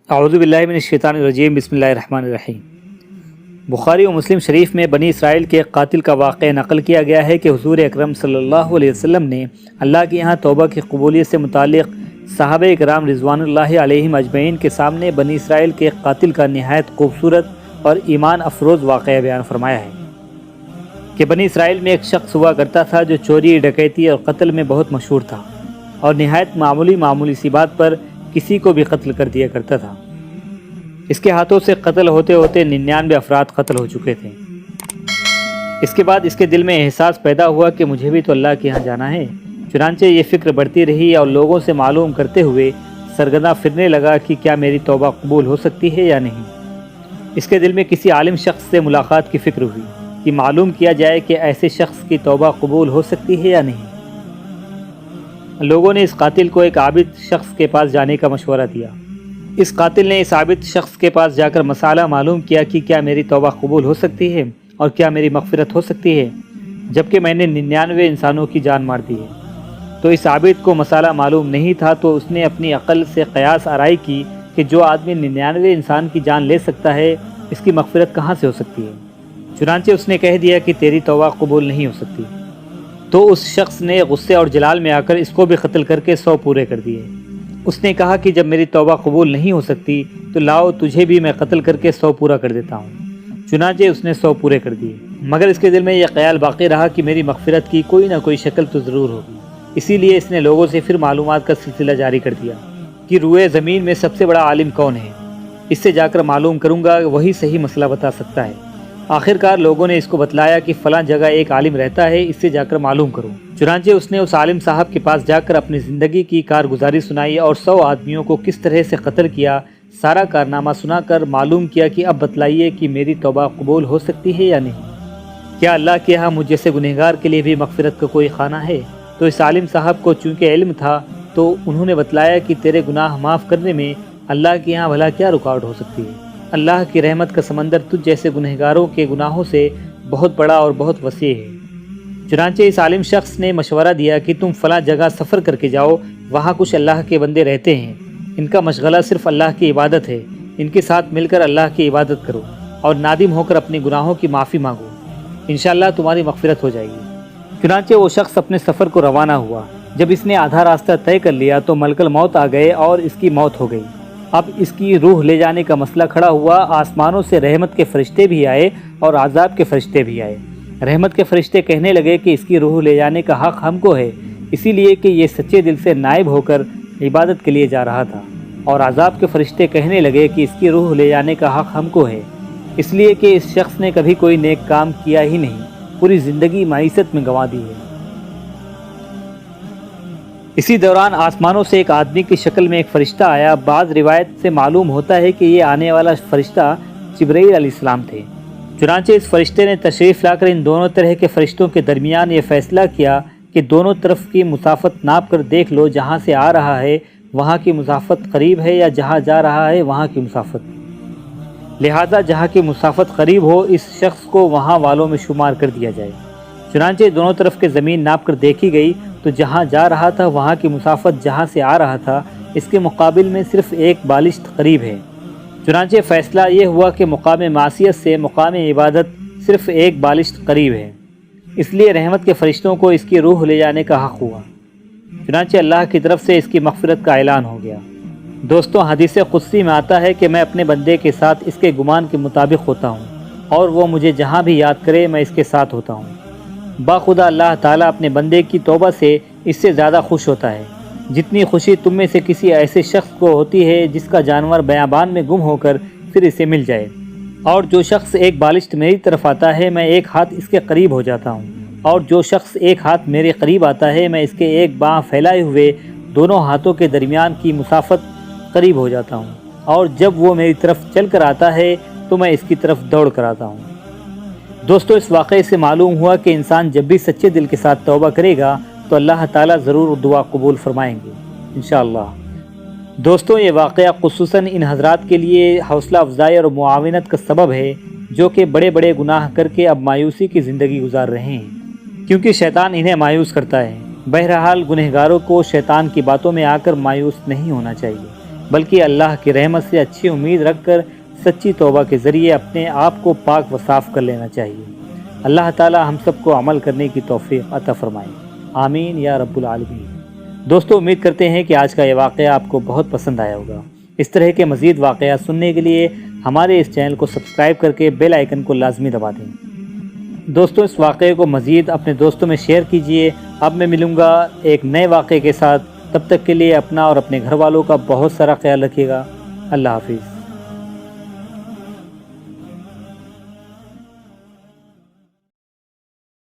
اعوذ باللہ من الشیطان الرجیم، بسم اللہ الرحمن الرحیم۔ بخاری و مسلم شریف میں بنی اسرائیل کے قاتل کا واقعہ نقل کیا گیا ہے کہ حضور اکرم صلی اللہ علیہ وسلم نے اللہ کے یہاں توبہ کی قبولیت سے متعلق صحابہ کرام رضوان اللہ علیہم اجمعین کے سامنے بنی اسرائیل کے قاتل کا نہایت خوبصورت اور ایمان افروز واقعہ بیان فرمایا ہے کہ بنی اسرائیل میں ایک شخص ہوا کرتا تھا جو چوری، ڈکیتی اور قتل میں بہت مشہور تھا اور نہایت معمولی سی بات پر کسی کو بھی قتل کر دیا کرتا تھا۔ اس کے ہاتھوں سے قتل ہوتے ہوتے 99 افراد قتل ہو چکے تھے۔ اس کے بعد اس کے دل میں احساس پیدا ہوا کہ مجھے بھی تو اللہ کے یہاں جانا ہے۔ چنانچہ یہ فکر بڑھتی رہی اور لوگوں سے معلوم کرتے ہوئے سرگرداں پھرنے لگا کہ کیا میری توبہ قبول ہو سکتی ہے یا نہیں۔ اس کے دل میں کسی عالم شخص سے ملاقات کی فکر ہوئی کہ معلوم کیا جائے کہ ایسے شخص کی توبہ قبول ہو سکتی ہے یا نہیں۔ لوگوں نے اس قاتل کو ایک عابد شخص کے پاس جانے کا مشورہ دیا۔ اس قاتل نے اس عابد شخص کے پاس جا کر مسئلہ معلوم کیا کہ کیا میری توبہ قبول ہو سکتی ہے اور کیا میری مغفرت ہو سکتی ہے، جبکہ میں نے 99 انسانوں کی جان مار دی ہے۔ تو اس عابد کو مسئلہ معلوم نہیں تھا، تو اس نے اپنی عقل سے قیاس آرائی کی کہ جو آدمی 99 انسان کی جان لے سکتا ہے، اس کی مغفرت کہاں سے ہو سکتی ہے۔ چنانچہ اس نے کہہ دیا کہ تیری توبہ قبول نہیں ہو سکتی۔ تو اس شخص نے غصے اور جلال میں آ کر اس کو بھی قتل کر کے 100 پورے کر دیے۔ اس نے کہا کہ جب میری توبہ قبول نہیں ہو سکتی تو لاؤ تجھے بھی میں قتل کر کے 100 پورا کر دیتا ہوں۔ چنانچہ اس نے 100 پورے کر دیے، مگر اس کے دل میں یہ خیال باقی رہا کہ میری مغفرت کی کوئی نہ کوئی شکل تو ضرور ہوگی۔ اسی لیے اس نے لوگوں سے پھر معلومات کا سلسلہ جاری کر دیا کہ روئے زمین میں سب سے بڑا عالم کون ہے، اس سے جا کر معلوم کروں گا، وہی صحیح مسئلہ بتا سکتا ہے۔ آخرکار لوگوں نے اس کو بتلایا کہ فلاں جگہ ایک عالم رہتا ہے، اس سے جا کر معلوم کرو۔ چنانچہ اس نے اس عالم صاحب کے پاس جا کر اپنی زندگی کی کارگزاری سنائی اور 100 آدمیوں کو کس طرح سے قتل کیا، سارا کارنامہ سنا کر معلوم کیا کہ اب بتلائیے کہ میری توبہ قبول ہو سکتی ہے یا نہیں۔ کیا اللہ کے یہاں مجھ جیسے گنہگار کے لیے بھی مغفرت کا کوئی خانہ ہے؟ تو اس عالم صاحب کو چونکہ علم تھا تو انہوں نے بتلایا کہ تیرے گناہ معاف کرنے میں اللہ کے یہاں بھلا کیا رکاوٹ ہو سکتی ہے۔ اللہ کی رحمت کا سمندر تجھ جیسے گنہگاروں کے گناہوں سے بہت بڑا اور بہت وسیع ہے۔ چنانچہ اس عالم شخص نے مشورہ دیا کہ تم فلاں جگہ سفر کر کے جاؤ، وہاں کچھ اللہ کے بندے رہتے ہیں، ان کا مشغلہ صرف اللہ کی عبادت ہے، ان کے ساتھ مل کر اللہ کی عبادت کرو اور نادم ہو کر اپنے گناہوں کی معافی مانگو، انشاءاللہ تمہاری مغفرت ہو جائے گی۔ چنانچہ وہ شخص اپنے سفر کو روانہ ہوا۔ جب اس نے آدھا راستہ طے کر لیا تو ملک الموت آ گئے اور اس کی موت ہو گئی۔ اب اس کی روح لے جانے کا مسئلہ کھڑا ہوا۔ آسمانوں سے رحمت کے فرشتے بھی آئے اور عذاب کے فرشتے بھی آئے۔ رحمت کے فرشتے کہنے لگے کہ اس کی روح لے جانے کا حق ہم کو ہے، اسی لیے کہ یہ سچے دل سے نائب ہو کر عبادت کے لیے جا رہا تھا، اور عذاب کے فرشتے کہنے لگے کہ اس کی روح لے جانے کا حق ہم کو ہے، اس لیے کہ اس شخص نے کبھی کوئی نیک کام کیا ہی نہیں، پوری زندگی معیشت میں گنوا دی ہے۔ اسی دوران آسمانوں سے ایک آدمی کی شکل میں ایک فرشتہ آیا۔ بعض روایت سے معلوم ہوتا ہے کہ یہ آنے والا فرشتہ جبرائیل علیہ السلام تھے۔ چنانچہ اس فرشتے نے تشریف لا کر ان دونوں طرح کے فرشتوں کے درمیان یہ فیصلہ کیا کہ دونوں طرف کی مسافت ناپ کر دیکھ لو، جہاں سے آ رہا ہے وہاں کی مسافت قریب ہے یا جہاں جا رہا ہے وہاں کی مسافت، لہٰذا جہاں کی مسافت قریب ہو اس شخص کو وہاں والوں میں شمار کر دیا جائے۔ چنانچہ دونوں طرف کے زمین ناپ کر دیکھی گئی تو جہاں جا رہا تھا وہاں کی مسافت جہاں سے آ رہا تھا اس کے مقابل میں صرف ایک بالشت قریب ہے۔ چنانچہ فیصلہ یہ ہوا کہ مقام معصیت سے مقام عبادت صرف ایک بالشت قریب ہے، اس لیے رحمت کے فرشتوں کو اس کی روح لے جانے کا حق ہوا۔ چنانچہ اللہ کی طرف سے اس کی مغفرت کا اعلان ہو گیا۔ دوستوں، حدیث قدسی میں آتا ہے کہ میں اپنے بندے کے ساتھ اس کے گمان کے مطابق ہوتا ہوں اور وہ مجھے جہاں بھی یاد کرے میں اس کے ساتھ ہوتا ہوں۔ باخدا اللہ تعالیٰ اپنے بندے کی توبہ سے اس سے زیادہ خوش ہوتا ہے جتنی خوشی تم میں سے کسی ایسے شخص کو ہوتی ہے جس کا جانور بیابان میں گم ہو کر پھر اسے مل جائے۔ اور جو شخص ایک بالشت میری طرف آتا ہے میں ایک ہاتھ اس کے قریب ہو جاتا ہوں، اور جو شخص ایک ہاتھ میرے قریب آتا ہے میں اس کے ایک باں پھیلائے ہوئے دونوں ہاتھوں کے درمیان کی مسافت قریب ہو جاتا ہوں، اور جب وہ میری طرف چل کر آتا ہے تو میں اس کی طرف دوڑ کر آتا ہوں۔ دوستو، اس واقعے سے معلوم ہوا کہ انسان جب بھی سچے دل کے ساتھ توبہ کرے گا تو اللہ تعالیٰ ضرور دعا قبول فرمائیں گے انشاءاللہ۔ دوستو، یہ واقعہ خصوصاً ان حضرات کے لیے حوصلہ افزائی اور معاونت کا سبب ہے جو کہ بڑے بڑے گناہ کر کے اب مایوسی کی زندگی گزار رہے ہیں، کیونکہ شیطان انہیں مایوس کرتا ہے۔ بہرحال گنہگاروں کو شیطان کی باتوں میں آ کر مایوس نہیں ہونا چاہیے، بلکہ اللہ کی رحمت سے اچھی امید رکھ کر سچی توبہ کے ذریعے اپنے آپ کو پاک و صاف کر لینا چاہیے۔ اللہ تعالی ہم سب کو عمل کرنے کی توفیق عطا فرمائے، آمین یا رب العالمین۔ دوستو، امید کرتے ہیں کہ آج کا یہ واقعہ آپ کو بہت پسند آیا ہوگا۔ اس طرح کے مزید واقعات سننے کے لیے ہمارے اس چینل کو سبسکرائب کر کے بیل آئیکن کو لازمی دبا دیں۔ دوستو، اس واقعے کو مزید اپنے دوستوں میں شیئر کیجئے۔ اب میں ملوں گا ایک نئے واقعے کے ساتھ، تب تک کے لیے اپنا اور اپنے گھر والوں کا بہت سارا خیال رکھیے گا۔ اللہ حافظ۔